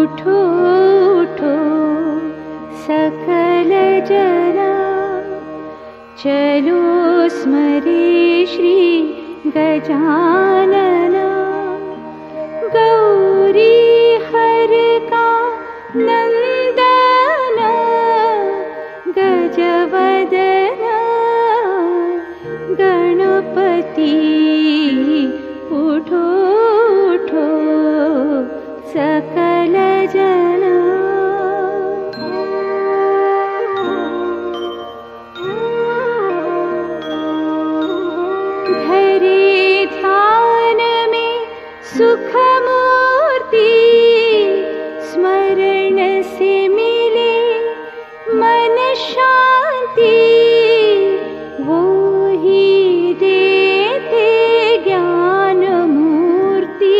उठो उठो सकल जना, चलो स्मरे श्री गजानना। गौरी हर का नंदना, गजवदना गणपति। उठो उठो सकल जना। धरे ध्यान में सुख मूर्ति, स्मरण से मिले मन शांति। वो ही देते ज्ञान मूर्ति,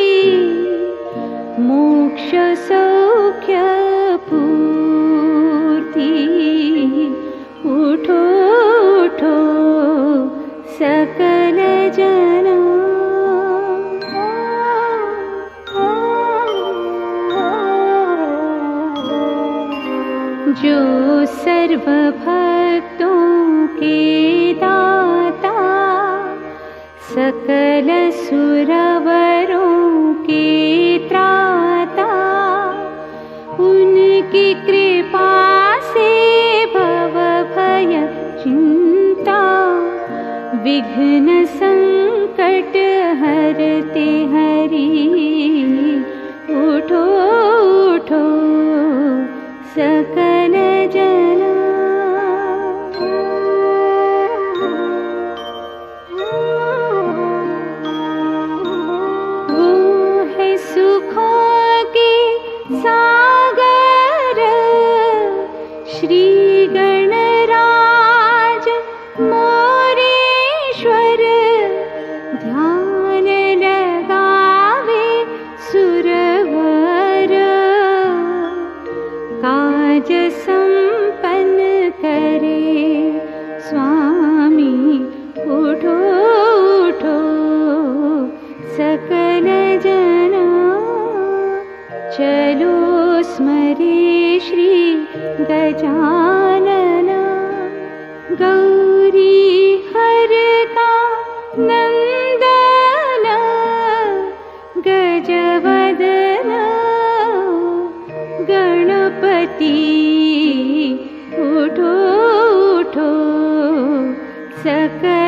मोक्ष सौख्य पूर्ति। उठो उठो सकल जना। जो सर्व भक्तों के दाता, सकल सुरवरों के त्राता। उनकी कृपा से भव भय चिंता, विघ्न संकट हरते हरि। उठो उठो सकल जना। वो है सुखों के सागर, श्री गणराज मोरेश्वर। ध्यान लगावे सुरवर, काज संपन्न करे स्वामी। उठो उठो सकल जना, चलो स्मरे श्री गजानना। गौरी हर का नंदना, गजवदना गणपति। उठो उठो सकल